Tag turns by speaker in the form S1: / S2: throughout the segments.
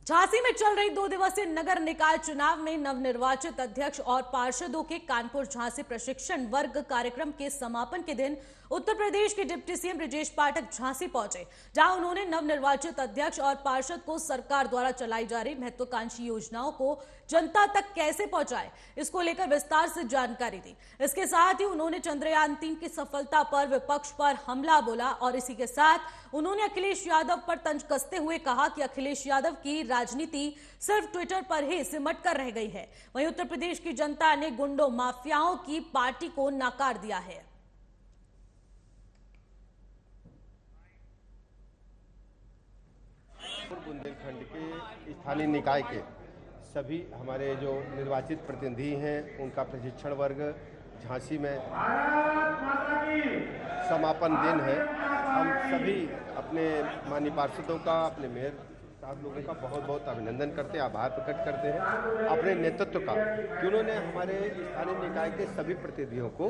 S1: झांसी में चल रही 2 दिवसीय नगर निकाय चुनाव में नवनिर्वाचित अध्यक्ष और पार्षदों के कानपुर झांसी प्रशिक्षण वर्ग कार्यक्रम के समापन के दिन उत्तर प्रदेश के डिप्टी सीएम ब्रजेश पाठक झांसी पहुंचे, जहां उन्होंने नवनिर्वाचित अध्यक्ष और पार्षद को सरकार द्वारा चलाई जा रही महत्वाकांक्षी योजनाओं को जनता तक कैसे पहुंचाए, इसको लेकर विस्तार से जानकारी दी। इसके साथ ही उन्होंने चंद्रयान 3 की सफलता पर विपक्ष पर हमला बोला और इसी के साथ उन्होंने अखिलेश यादव पर तंज कसते हुए कहा कि अखिलेश यादव की राजनीति सिर्फ ट्विटर पर ही सिमट कर रह गई है। वहीं उत्तर प्रदेश की जनता ने गुंडों माफियाओं की पार्टी को नकार दिया है।
S2: बुंदेलखंड के स्थानीय निकाय के सभी हमारे जो निर्वाचित प्रतिनिधि हैं उनका प्रशिक्षण वर्ग झांसी में समापन दिन है। हम सभी अपने माननीय पार्षदों का, अपने मेयर साहब लोगों का बहुत बहुत अभिनंदन करते हैं, आभार प्रकट करते हैं अपने नेतृत्व का कि उन्होंने हमारे स्थानीय निकाय के सभी प्रतिनिधियों को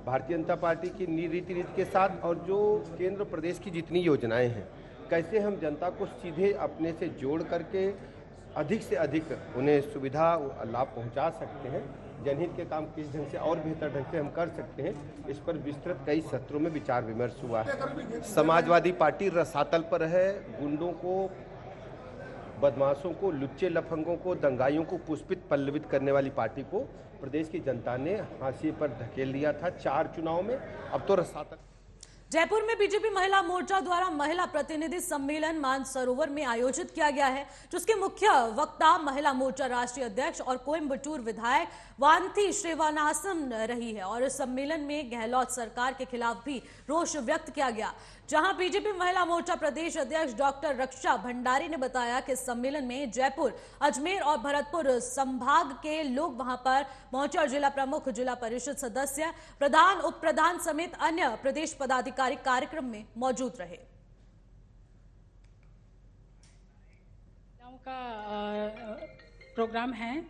S2: भारतीय जनता पार्टी की नीति के साथ और जो केंद्र प्रदेश की जितनी योजनाएं हैं कैसे हम जनता को सीधे अपने से जोड़ करके अधिक से अधिक उन्हें सुविधा लाभ पहुंचा सकते हैं, जनहित के काम किस ढंग से और बेहतर ढंग से हम कर सकते हैं, इस पर विस्तृत कई सत्रों में विचार विमर्श हुआ है। समाजवादी पार्टी रसातल पर है, गुंडों को, बदमाशों को, लुच्चे लफंगों को, दंगाइयों को पुष्पित पल्लवित करने वाली पार्टी को प्रदेश की जनता ने हाशिए पर धकेल दिया था 4 चुनाव में। अब तो रसातल।
S1: जयपुर में बीजेपी महिला मोर्चा द्वारा महिला प्रतिनिधि सम्मेलन मानसरोवर में आयोजित किया गया है, जिसके मुख्य वक्ता महिला मोर्चा राष्ट्रीय अध्यक्ष और कोयम्बटूर विधायक वांथी श्रीवानासन रही है। और इस सम्मेलन में गहलोत सरकार के खिलाफ भी रोष व्यक्त किया गया, जहां बीजेपी महिला मोर्चा प्रदेश अध्यक्ष डॉक्टर रक्षा भंडारी ने बताया कि सम्मेलन में जयपुर, अजमेर और भरतपुर संभाग के लोग वहां पर पहुंचे और जिला प्रमुख, जिला परिषद सदस्य, प्रधान, उप प्रधान समेत अन्य प्रदेश पदाधिकारी कार्यक्रम में मौजूद रहे।
S3: का प्रोग्राम है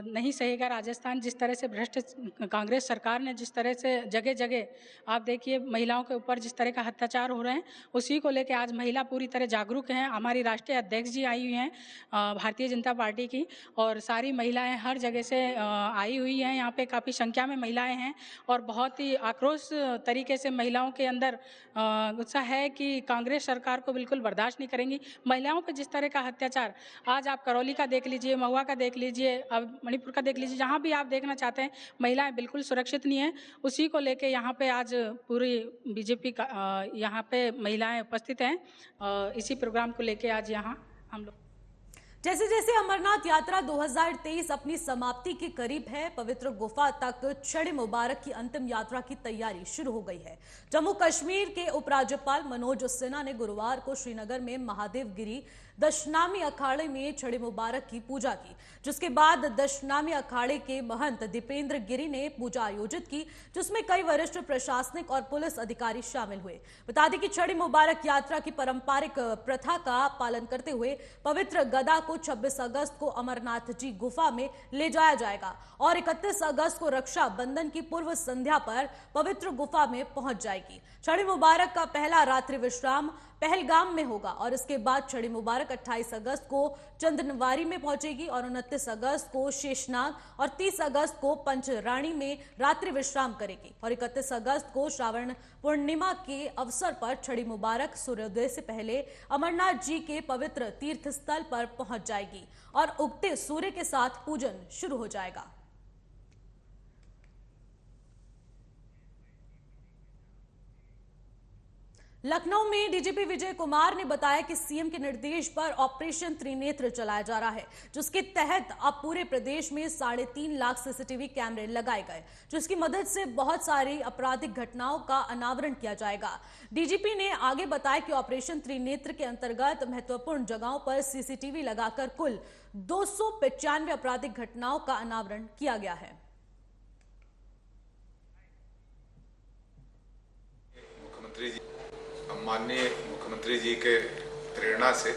S3: नहीं सहेगा राजस्थान। जिस तरह से भ्रष्ट कांग्रेस सरकार ने जिस तरह से जगह जगह आप देखिए महिलाओं के ऊपर जिस तरह का अत्याचार हो रहे हैं, उसी को लेकर आज महिला पूरी तरह जागरूक हैं। हमारी राष्ट्रीय अध्यक्ष जी आई हुई हैं भारतीय जनता पार्टी की, और सारी महिलाएं हर जगह से आई हुई हैं। यहाँ पे काफ़ी संख्या में महिलाएं हैं और बहुत ही आक्रोश तरीके से महिलाओं के अंदर उत्साह है कि कांग्रेस सरकार को बिल्कुल बर्दाश्त नहीं करेंगी। महिलाओं पर जिस तरह का अत्याचार आज आप करौली का देख लीजिए, महुआ का देख लीजिए, अब मणिपुर का देख लीजिए, जहाँ भी आप देखना चाहते हैं महिलाएं बिल्कुल सुरक्षित नहीं है। उसी को लेके यहाँ पे आज पूरी बीजेपी का यहाँ पे महिलाएं उपस्थित हैं। इसी प्रोग्राम को लेके आज यहाँ हम लोग
S1: जैसे जैसे अमरनाथ यात्रा 2023 अपनी समाप्ति के करीब है, पवित्र गुफा तक छड़े मुबारक की अंतिम यात्रा की तैयारी शुरू हो गई है। जम्मू कश्मीर के उपराज्यपाल मनोज सिन्हा ने गुरुवार को श्रीनगर में महादेव गिरी दशनामी अखाड़े में छड़े मुबारक की पूजा की, जिसके बाद दशनामी अखाड़े के महंत दीपेंद्र गिरी ने पूजा आयोजित की, जिसमें कई वरिष्ठ प्रशासनिक और पुलिस अधिकारी शामिल हुए। बता दें कि छड़ी मुबारक यात्रा की पारंपरिक प्रथा का पालन करते हुए पवित्र गदा को 26 अगस्त को अमरनाथ जी गुफा में ले जाया जाएगा और 31 अगस्त को रक्षा बंधन की पूर्व संध्या पर पवित्र गुफा में पहुंच जाएगी। छड़ी मुबारक का पहला रात्रि विश्राम पहलगाम में होगा और इसके बाद छड़ी मुबारक 28 अगस्त को चंदनवारी में पहुंचेगी और 29 अगस्त को शेषनाग और 30 अगस्त को पंचरानी में रात्रि विश्राम करेगी और 31 अगस्त को श्रावण पूर्णिमा के अवसर पर छड़ी मुबारक सूर्योदय से पहले अमरनाथ जी के पवित्र तीर्थ स्थल पर पहुंच जाएगी और उगते सूर्य के साथ पूजन शुरू हो जाएगा। लखनऊ में डीजीपी विजय कुमार ने बताया कि सीएम के निर्देश पर ऑपरेशन त्रिनेत्र चलाया जा रहा है, जिसके तहत अब पूरे प्रदेश में 3.5 लाख सीसीटीवी कैमरे लगाए गए, जिसकी मदद से बहुत सारी आपराधिक घटनाओं का अनावरण किया जाएगा। डीजीपी ने आगे बताया कि ऑपरेशन त्रिनेत्र के अंतर्गत महत्वपूर्ण जगहों पर सीसीटीवी लगाकर कुल 295 आपराधिक घटनाओं का अनावरण किया गया है।
S4: माननीय मुख्यमंत्री जी के प्रेरणा से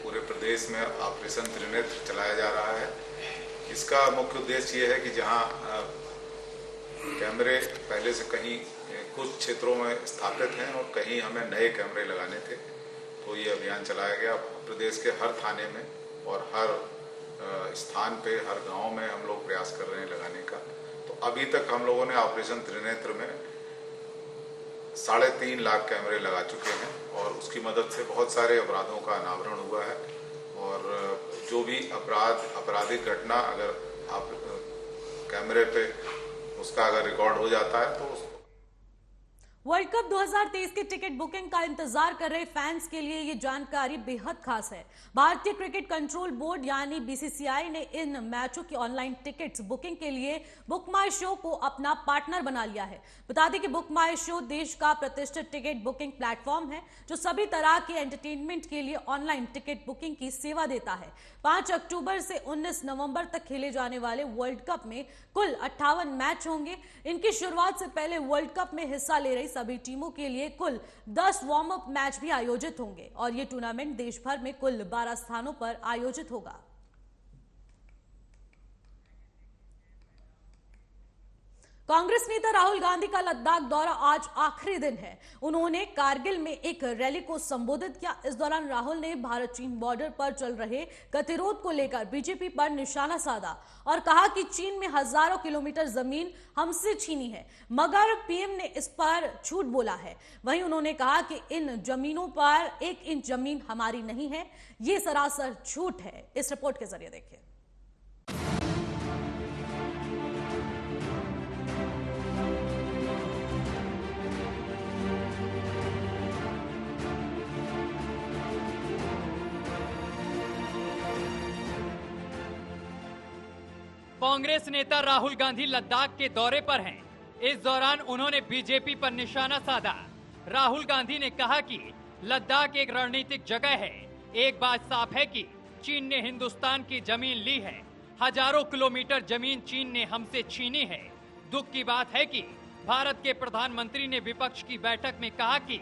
S4: पूरे प्रदेश में ऑपरेशन त्रिनेत्र चलाया जा रहा है। इसका मुख्य उद्देश्य ये है कि जहां कैमरे पहले से कहीं कुछ क्षेत्रों में स्थापित हैं और कहीं हमें नए कैमरे लगाने थे, तो ये अभियान चलाया गया। प्रदेश के हर थाने में और हर स्थान पे, हर गांव में हम लोग प्रयास कर रहे हैं लगाने का। तो अभी तक हम लोगों ने ऑपरेशन त्रिनेत्र में 3.5 लाख कैमरे लगा चुके हैं और उसकी मदद से बहुत सारे अपराधों का अनावरण हुआ है। और जो भी आपराधिक घटना अगर आप कैमरे पे उसका अगर रिकॉर्ड हो जाता है तो
S1: वर्ल्ड कप 2023 की टिकट बुकिंग का इंतजार कर रहे फैंस के लिए ये जानकारी बेहद खास है। भारतीय क्रिकेट कंट्रोल बोर्ड यानी बीसीसीआई ने इन मैचों की ऑनलाइन टिकट्स बुकिंग के लिए बुक माई शो को अपना पार्टनर बना लिया है। बता दें कि बुक माई शो देश का प्रतिष्ठित टिकट बुकिंग प्लेटफॉर्म है जो सभी तरह के एंटरटेनमेंट के लिए ऑनलाइन टिकट बुकिंग की सेवा देता है। 5 अक्टूबर से 19 नवंबर तक खेले जाने वाले वर्ल्ड कप में कुल 58 मैच होंगे। इनकी शुरुआत से पहले वर्ल्ड कप में हिस्सा ले रही सभी टीमों के लिए कुल 10 वार्म अप मैच भी आयोजित होंगे और ये टूर्नामेंट देश भर में कुल 12 स्थानों पर आयोजित होगा। कांग्रेस नेता राहुल गांधी का लद्दाख दौरा आज आखिरी दिन है। उन्होंने कारगिल में एक रैली को संबोधित किया। इस दौरान राहुल ने भारत चीन बॉर्डर पर चल रहे गतिरोध को लेकर बीजेपी पर निशाना साधा और कहा कि चीन में हजारों किलोमीटर जमीन हमसे छीनी है, मगर पीएम ने इस पर झूठ बोला है। वहीं उन्होंने कहा कि इन जमीनों पर 1 इंच जमीन हमारी नहीं है, ये सरासर झूठ है। इस रिपोर्ट के जरिए देखिए।
S5: कांग्रेस नेता राहुल गांधी लद्दाख के दौरे पर हैं। इस दौरान उन्होंने बीजेपी पर निशाना साधा। राहुल गांधी ने कहा कि लद्दाख एक रणनीतिक जगह है। एक बात साफ है कि चीन ने हिंदुस्तान की जमीन ली है। हजारों किलोमीटर जमीन चीन ने हमसे छीनी है। दुख की बात है कि भारत के प्रधानमंत्री ने विपक्ष की बैठक में कहा कि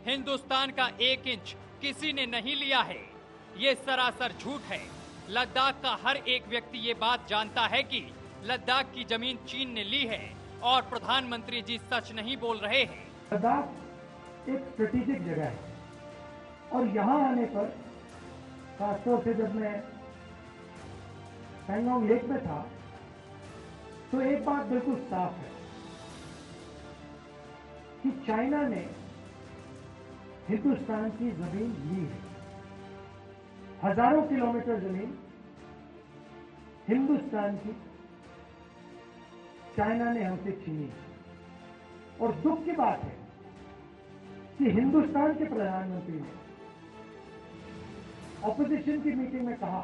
S5: हिंदुस्तान का 1 इंच किसी ने नहीं लिया है। ये सरासर झूठ है। लद्दाख का हर एक व्यक्ति ये बात जानता है कि लद्दाख की जमीन चीन ने ली है और प्रधानमंत्री जी सच नहीं बोल रहे हैं।
S6: लद्दाख एक स्ट्रेटेजिक जगह है और यहाँ आने पर खासतौर से जब मैं पैंगोंग लेक में था तो एक बात बिल्कुल साफ है कि चाइना ने हिंदुस्तान की जमीन ली है। हजारों किलोमीटर जमीन हिंदुस्तान की चाइना ने हमसे छीनी है। और दुख की बात है कि हिंदुस्तान के प्रधानमंत्री ने ऑपोजिशन की मीटिंग में कहा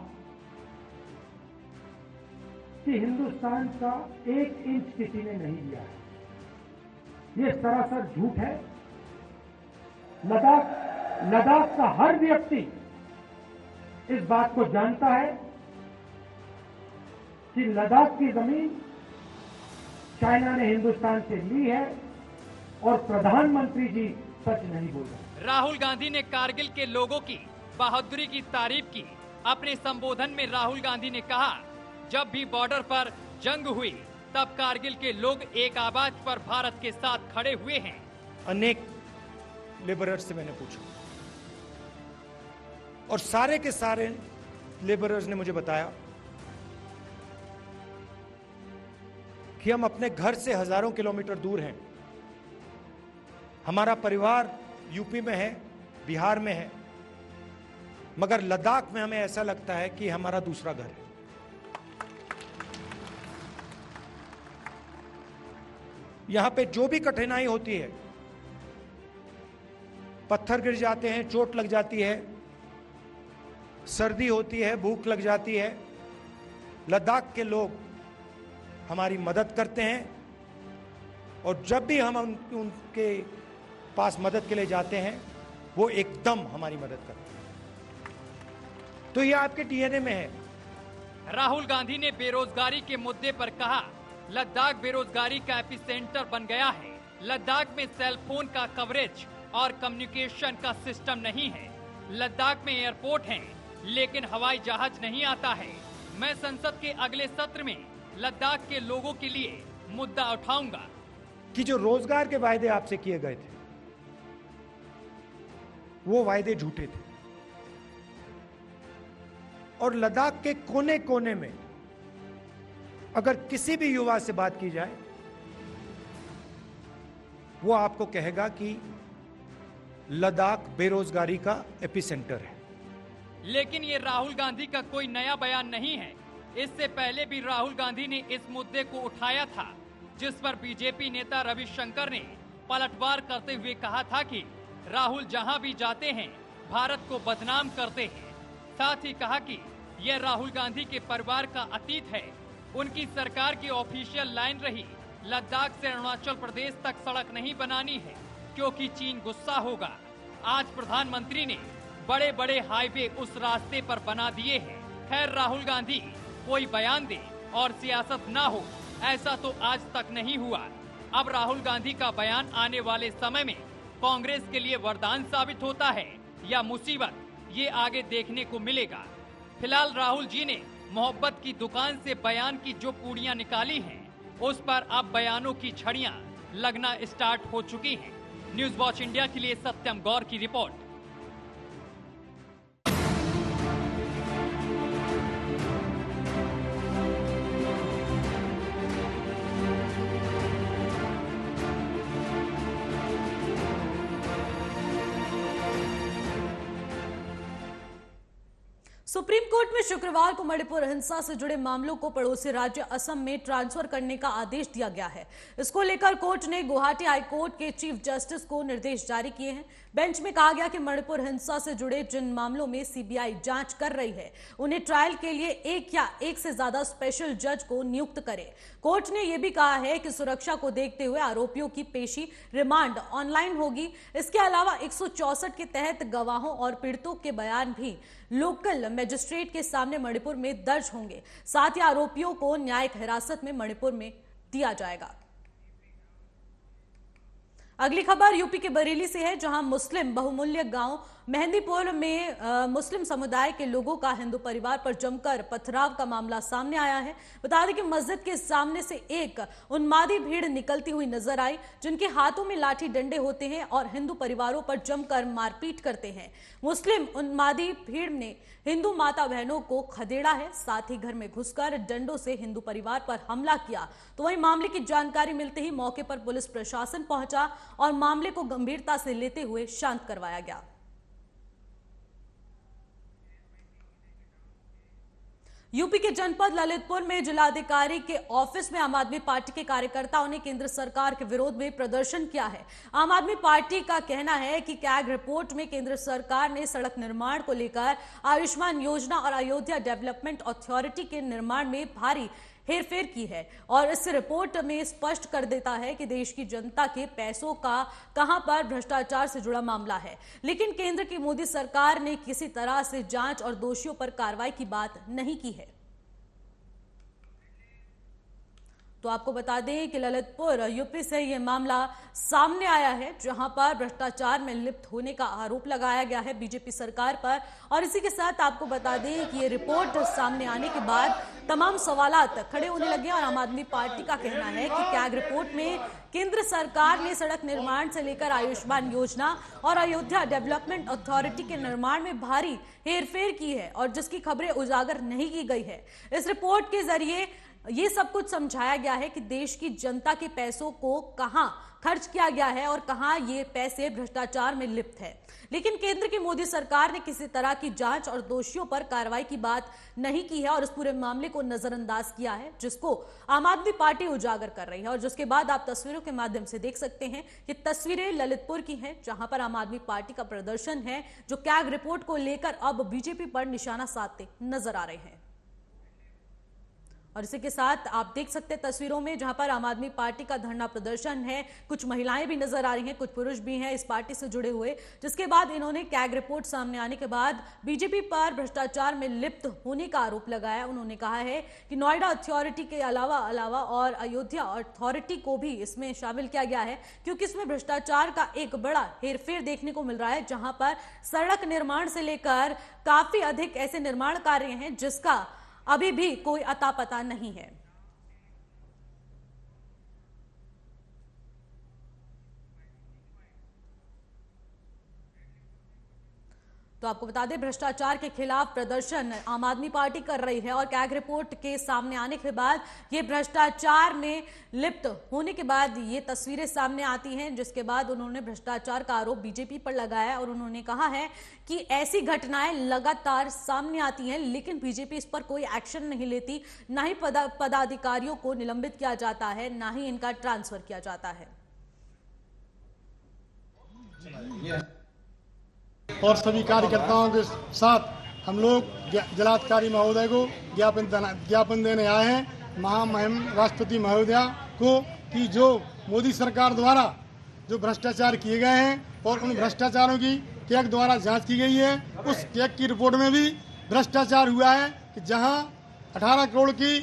S6: कि हिंदुस्तान का 1 इंच किसी ने नहीं लिया है। यह सरासर झूठ है। लद्दाख का हर व्यक्ति इस बात को जानता है कि लद्दाख की जमीन चाइना ने हिंदुस्तान से ली है और प्रधानमंत्री जी सच नहीं बोल रहे।
S5: राहुल गांधी ने कारगिल के लोगों की बहादुरी की तारीफ की। अपने संबोधन में राहुल गांधी ने कहा, जब भी बॉर्डर पर जंग हुई तब कारगिल के लोग एक आवाज पर भारत के साथ खड़े हुए हैं।
S6: अनेक लेबरर्स से मैंने पूछा और सारे के सारे लेबरर्स ने मुझे बताया कि हम अपने घर से हजारों किलोमीटर दूर हैं। हमारा परिवार यूपी में है, बिहार में है, मगर लद्दाख में हमें ऐसा लगता है कि हमारा दूसरा घर है। यहां पे जो भी कठिनाई होती है, पत्थर गिर जाते हैं, चोट लग जाती है, सर्दी होती है, भूख लग जाती है, लद्दाख के लोग हमारी मदद करते हैं और जब भी हम उनके पास मदद के लिए जाते हैं वो एकदम हमारी मदद करते हैं। तो ये आपके डीएनए में है।
S5: राहुल गांधी ने बेरोजगारी के मुद्दे पर कहा, लद्दाख बेरोजगारी का एपिसेंटर बन गया है। लद्दाख में सेल फोन का कवरेज और कम्युनिकेशन का सिस्टम नहीं है। लद्दाख में एयरपोर्ट हैं, लेकिन हवाई जहाज नहीं आता है। मैं संसद के अगले सत्र में लद्दाख के लोगों के लिए मुद्दा उठाऊंगा
S6: कि जो रोजगार के वायदे आपसे किए गए थे वो वायदे झूठे थे। और लद्दाख के कोने कोने में अगर किसी भी युवा से बात की जाए, वो आपको कहेगा कि लद्दाख बेरोजगारी का एपिसेंटर है।
S5: लेकिन ये राहुल गांधी का कोई नया बयान नहीं है। इससे पहले भी राहुल गांधी ने इस मुद्दे को उठाया था, जिस पर बीजेपी नेता रविशंकर ने पलटवार करते हुए कहा था कि राहुल जहां भी जाते हैं भारत को बदनाम करते हैं। साथ ही कहा कि यह राहुल गांधी के परिवार का अतीत है। उनकी सरकार की ऑफिशियल लाइन रही, लद्दाख से अरुणाचल प्रदेश तक सड़क नहीं बनानी है क्योंकि चीन गुस्सा होगा। आज प्रधानमंत्री ने बड़े बड़े हाईवे उस रास्ते पर बना दिए हैं। खैर, राहुल गांधी कोई बयान दे और सियासत ना हो, ऐसा तो आज तक नहीं हुआ। अब राहुल गांधी का बयान आने वाले समय में कांग्रेस के लिए वरदान साबित होता है या मुसीबत, ये आगे देखने को मिलेगा। फिलहाल राहुल जी ने मोहब्बत की दुकान से बयान की जो पूड़ियां निकाली हैं, उस पर अब बयानों की छड़ियां लगना स्टार्ट हो चुकी हैं। न्यूज वॉच इंडिया के लिए सत्यम गौर की रिपोर्ट।
S1: सुप्रीम कोर्ट में शुक्रवार को मणिपुर हिंसा से जुड़े मामलों को पड़ोसी राज्य असम में ट्रांसफर करने का आदेश दिया गया है। इसको लेकर कोर्ट ने गुवाहाटी हाई कोर्ट के चीफ जस्टिस को निर्देश जारी किए हैं। बेंच में कहा गया कि मणिपुर हिंसा से जुड़े जिन मामलों में सीबीआई जांच कर रही है, उन्हें ट्रायल के लिए एक या एक से ज्यादा स्पेशल जज को नियुक्त करे। कोर्ट ने यह भी कहा है कि सुरक्षा को देखते हुए आरोपियों की पेशी रिमांड ऑनलाइन होगी। इसके अलावा 164 के तहत गवाहों और पीड़ितों के बयान भी लोकल मजिस्ट्रेट के सामने मणिपुर में दर्ज होंगे। साथ ही आरोपियों को न्यायिक हिरासत में मणिपुर में दिया जाएगा। अगली खबर यूपी के बरेली से है, जहां मुस्लिम बहुमूल्य गांव मेहंदीपुर में मुस्लिम समुदाय के लोगों का हिंदू परिवार पर जमकर पथराव का मामला सामने आया है। बता दें कि मस्जिद के सामने से एक उन्मादी भीड़ निकलती हुई नजर आई, जिनके हाथों में लाठी डंडे होते हैं और हिंदू परिवारों पर जमकर मारपीट करते हैं। मुस्लिम उन्मादी भीड़ ने हिंदू माता बहनों को खदेड़ा है, साथ ही घर में घुसकर डंडों से हिंदू परिवार पर हमला किया। तो वहीं मामले की जानकारी मिलते ही मौके पर पुलिस प्रशासन पहुंचा और मामले को गंभीरता से लेते हुए शांत करवाया गया। यूपी के जनपद ललितपुर में जिलाधिकारी के ऑफिस में आम आदमी पार्टी के कार्यकर्ताओं ने केंद्र सरकार के विरोध में प्रदर्शन किया है। आम आदमी पार्टी का कहना है कि कैग रिपोर्ट में केंद्र सरकार ने सड़क निर्माण को लेकर आयुष्मान योजना और अयोध्या डेवलपमेंट अथॉरिटी के निर्माण में भारी हेरफेर की है और इस रिपोर्ट में स्पष्ट कर देता है कि देश की जनता के पैसों का कहां पर भ्रष्टाचार से जुड़ा मामला है। लेकिन केंद्र की मोदी सरकार ने किसी तरह से जांच और दोषियों पर कार्रवाई की बात नहीं की है। तो आपको बता दें कि ललितपुर यूपी से यह मामला सामने आया है, जहां पर भ्रष्टाचार में लिप्त होने का आरोप लगाया गया है बीजेपी सरकार पर। और इसी के साथ आपको बता दें कि ये रिपोर्ट सामने आने के बाद तमाम सवालात खड़े होने लगे और आम आदमी पार्टी का कहना है कि कैग रिपोर्ट में केंद्र सरकार ने सड़क निर्माण से लेकर आयुष्मान योजना और अयोध्या डेवलपमेंट अथॉरिटी के निर्माण में भारी हेरफेर की है और जिसकी खबरें उजागर नहीं की गई है। इस रिपोर्ट के जरिए ये सब कुछ समझाया गया है कि देश की जनता के पैसों को कहां खर्च किया गया है और कहां ये पैसे भ्रष्टाचार में लिप्त है। लेकिन केंद्र की मोदी सरकार ने किसी तरह की जांच और दोषियों पर कार्रवाई की बात नहीं की है और इस पूरे मामले को नजरअंदाज किया है, जिसको आम आदमी पार्टी उजागर कर रही है। और जिसके बाद आप तस्वीरों के माध्यम से देख सकते हैं कि तस्वीरें ललितपुर की हैं, जहां पर आम आदमी पार्टी का प्रदर्शन है, जो कैग रिपोर्ट को लेकर अब बीजेपी पर निशाना साधते नजर आ रहे हैं। और इसी के साथ आप देख सकते हैं तस्वीरों में, जहां पर आम आदमी पार्टी का धरना प्रदर्शन है। कुछ महिलाएं भी नजर आ रही हैं, कुछ पुरुष भी हैं इस पार्टी से जुड़े हुए, जिसके बाद इन्होंने कैग रिपोर्ट सामने आने के बाद बीजेपी पर भ्रष्टाचार में लिप्त होने का आरोप लगाया। उन्होंने कहा है कि नोएडा अथॉरिटी के अलावा और अयोध्या अथॉरिटी को भी इसमें शामिल किया गया है, क्योंकि इसमें भ्रष्टाचार का एक बड़ा हेरफेर देखने को मिल रहा है, जहां पर सड़क निर्माण से लेकर काफी अधिक ऐसे निर्माण कार्य हैं जिसका अभी भी कोई अता पता नहीं है। तो आपको बता दें, भ्रष्टाचार के खिलाफ प्रदर्शन आम आदमी पार्टी कर रही है और कैग रिपोर्ट के सामने आने के बाद ये भ्रष्टाचार में लिप्त होने के बाद ये तस्वीरें सामने आती हैं, जिसके बाद उन्होंने भ्रष्टाचार का आरोप बीजेपी पर लगाया और उन्होंने कहा है कि ऐसी घटनाएं लगातार सामने आती हैं लेकिन बीजेपी इस पर कोई एक्शन नहीं लेती, ना ही पदाधिकारियों को निलंबित किया जाता है, ना ही इनका ट्रांसफर किया जाता है।
S7: और सभी कार्यकर्ताओं के साथ हम लोग जिलाधिकारी महोदय को ज्ञापन देने आए हैं, महामहिम राष्ट्रपति महोदया को, कि जो मोदी सरकार द्वारा जो भ्रष्टाचार किए गए हैं और उन भ्रष्टाचारों की कैग द्वारा जांच की गई है, उस कैग की रिपोर्ट में भी भ्रष्टाचार हुआ है कि जहां 18 करोड़ की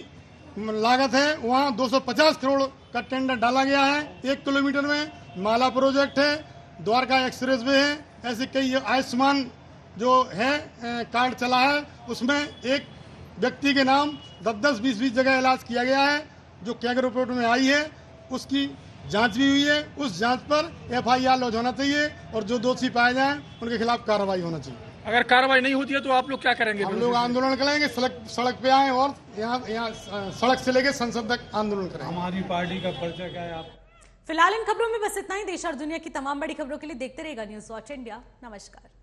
S7: लागत है वहां 250 करोड़ का टेंडर डाला गया है। 1 किलोमीटर में माला प्रोजेक्ट है, द्वारका एक्सप्रेस वे है, ऐसे कई आयुष्मान जो है कार्ड चला है, उसमें एक व्यक्ति के नाम 10-10, 20-20 जगह इलाज किया गया है, जो कैग रिपोर्ट में आई है। उसकी जांच भी हुई है, उस जांच पर FIR लॉन्च होना चाहिए और जो दोषी पाए जाएं उनके खिलाफ कार्रवाई होना चाहिए।
S8: अगर कार्रवाई नहीं होती है तो आप लोग क्या करेंगे?
S7: हम लोग आंदोलन करेंगे, सड़क पे आए और यहाँ सड़क से लेकर संसद तक आंदोलन करेंगे।
S6: हमारी पार्टी का परिचय क्या है? आप
S1: फिलहाल इन खबरों में बस इतना ही। देश और दुनिया की तमाम बड़ी खबरों के लिए देखते रहिएगा न्यूज़ वॉच इंडिया। नमस्कार।